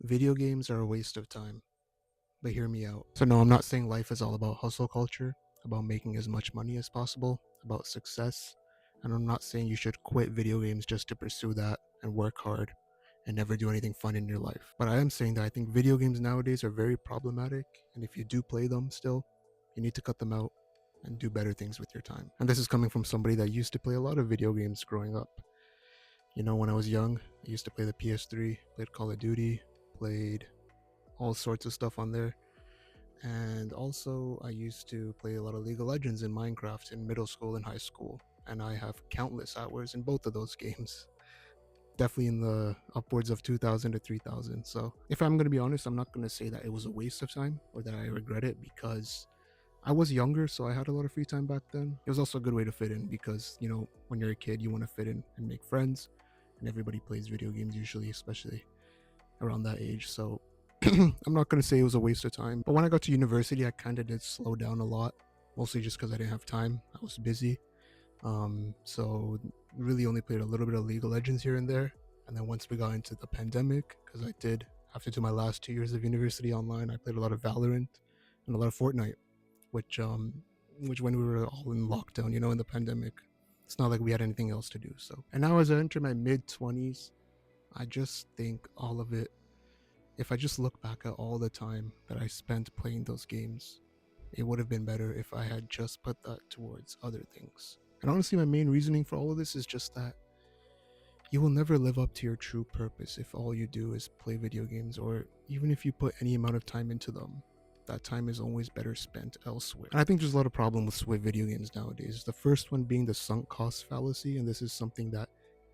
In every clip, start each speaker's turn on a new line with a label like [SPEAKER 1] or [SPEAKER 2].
[SPEAKER 1] Video games are a waste of time, but hear me out. So, no, I'm not saying life is all about hustle culture, about making as much money as possible, about success. And I'm not saying you should quit video games just to pursue that and work hard and never do anything fun in your life. But I am saying that I think video games nowadays are very problematic. And if you do play them still, you need to cut them out and do better things with your time. And this is coming from somebody that used to play a lot of video games growing up. You know, when I was young, I used to play the PS3, played Call of Duty, played all sorts of stuff on there. And also, I used to play a lot of League of Legends and Minecraft in middle school and high school. And I have countless hours in both of those games. Definitely in the upwards of 2,000 to 3,000. So, if I'm going to be honest, I'm not going to say that it was a waste of time or that I regret it because I was younger, so I had a lot of free time back then. It was also a good way to fit in because, you know, when you're a kid, you want to fit in and make friends. And everybody plays video games usually, especially around that age. So I'm not going to say it was a waste of time. But when I got to university, I kind of did slow down a lot, mostly just because I didn't have time. I was busy. So really only played a little bit of League of Legends here and there. And then once we got into the pandemic, because I did have to do my last 2 years of university online, I played a lot of Valorant and a lot of Fortnite, which when we were all in lockdown, you know, in the pandemic, it's not like we had anything else to do. So, and now as I enter my mid 20s, I just think all of it, if I just look back at all the time that I spent playing those games, it would have been better if I had just put that towards other things. And honestly, my main reasoning for all of this is just that you will never live up to your true purpose if all you do is play video games, or even if you put any amount of time into them. That time is always better spent elsewhere. And I think there's a lot of problems with video games nowadays. The first one being the sunk cost fallacy, and this is something that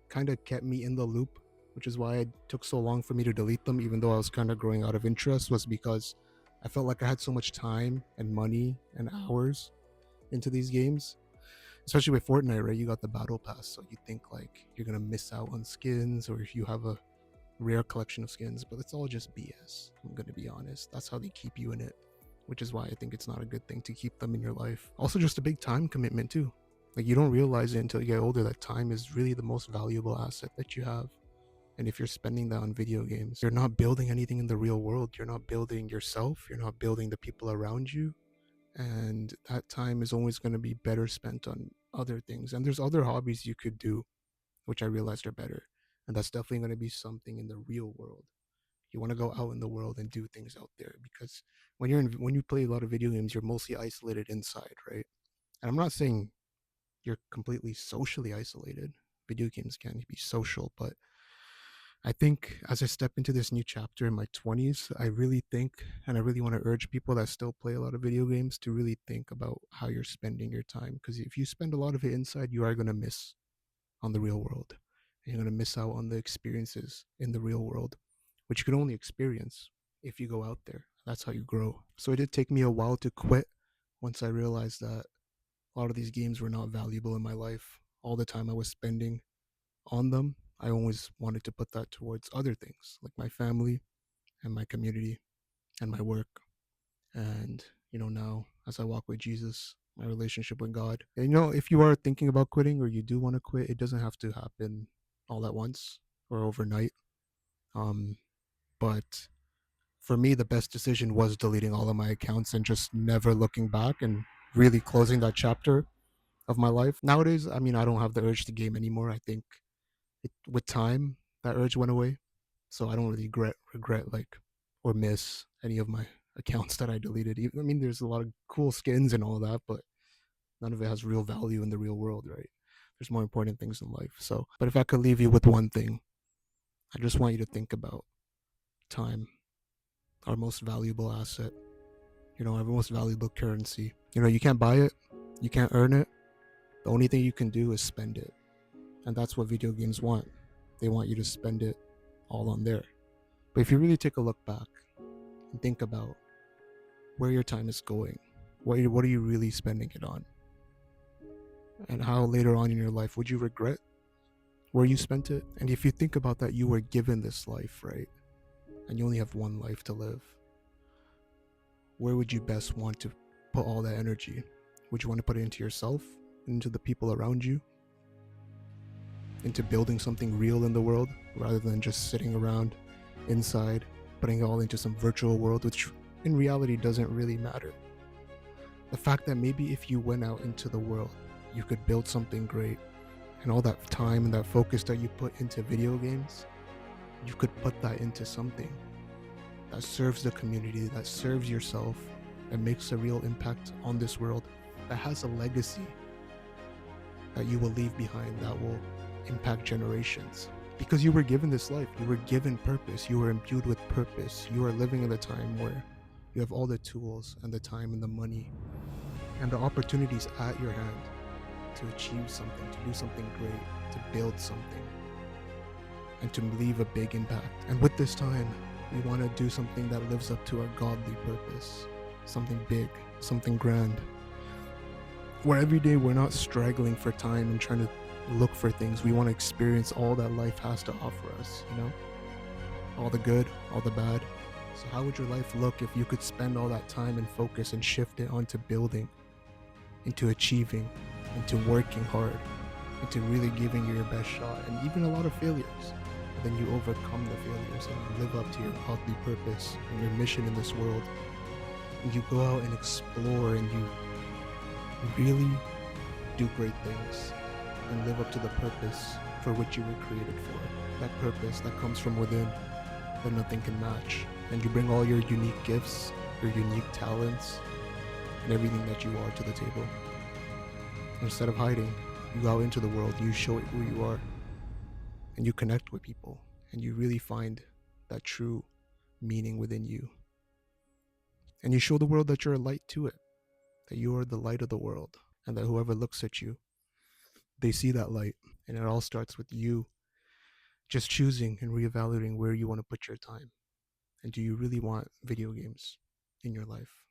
[SPEAKER 1] kind of kept me in the loop, which is why it took so long for me to delete them, even though I was kind of growing out of interest, was because I felt like I had so much time and money and hours into these games. Especially with Fortnite, right? You got the battle pass, so you think like you're gonna miss out on skins, or if you have a rare collection of skins, but it's all just BS. I'm gonna be honest. That's how they keep you in it, which is why I think it's not a good thing to keep them in your life. Also, just a big time commitment too. Like, you don't realize it until you get older that time is really the most valuable asset that you have. And if you're spending that on video games, you're not building anything in the real world. You're not building yourself. You're not building the people around you. And that time is always going to be better spent on other things. And there's other hobbies you could do, which I realized are better. And that's definitely going to be something in the real world. You want to go out in the world and do things out there, because when you play a lot of video games, you're mostly isolated inside, right? And I'm not saying you're completely socially isolated. Video games can be social, but I think as I step into this new chapter in my 20s, I really think, and I really want to urge people that still play a lot of video games to really think about how you're spending your time. Because if you spend a lot of it inside, you are going to miss on the real world. And you're going to miss out on the experiences in the real world, which you can only experience if you go out there. That's how you grow. So it did take me a while to quit once I realized that a lot of these games were not valuable in my life. All the time I was spending on them, I always wanted to put that towards other things like my family and my community and my work. And, you know, now as I walk with Jesus, my relationship with God. And, you know, if you are thinking about quitting or you do want to quit, it doesn't have to happen all at once or overnight. Um, but for me, the best decision was deleting all of my accounts and just never looking back and really closing that chapter of my life. Nowadays, I mean, I don't have the urge to game anymore. I think with time, that urge went away. So I don't really regret like or miss any of my accounts that I deleted. I mean, there's a lot of cool skins and all that, but none of it has real value in the real world, right? There's more important things in life. So, but if I could leave you with one thing, I just want you to think about time, our most valuable asset, you know, our most valuable currency. You know, you can't buy it, you can't earn it. The only thing you can do is spend it. And that's what video games want. They want you to spend it all on there. But if you really take a look back and think about where your time is going, what are you really spending it on? And how later on in your life would you regret where you spent it? And if you think about that, you were given this life, right? And you only have one life to live. Where would you best want to put all that energy? Would you want to put it into yourself, into the people around you, into building something real in the world rather than just sitting around inside putting it all into some virtual world, which in reality doesn't really matter. The fact that maybe if you went out into the world, you could build something great, and all that time and that focus that you put into video games, you could put that into something that serves the community, that serves yourself, that makes a real impact on this world, that has a legacy that you will leave behind that will impact generations. Because you were given this life, you were given purpose, you were imbued with purpose, you are living in a time where you have all the tools and the time and the money and the opportunities at your hand to achieve something, to do something great, to build something, and to leave a big impact. And with this time, we want to do something that lives up to our godly purpose, something big, something grand, where every day we're not struggling for time and trying to look for things. We want to experience all that life has to offer us, all the good, all the bad. So how would your life look if you could spend all that time and focus and shift it onto building, into achieving, into working hard, into really giving your best shot, and even a lot of failures? But then you overcome the failures and live up to your godly purpose and your mission in this world. And you go out and explore and you really do great things and live up to the purpose for which you were created for. That purpose that comes from within, that nothing can match. And you bring all your unique gifts, your unique talents, and everything that you are to the table. Instead of hiding, you go out into the world, you show it who you are, and you connect with people, and you really find that true meaning within you. And you show the world that you're a light to it, that you are the light of the world, and that whoever looks at you, they see that light. And it all starts with you just choosing and reevaluating where you want to put your time. And do you really want video games in your life?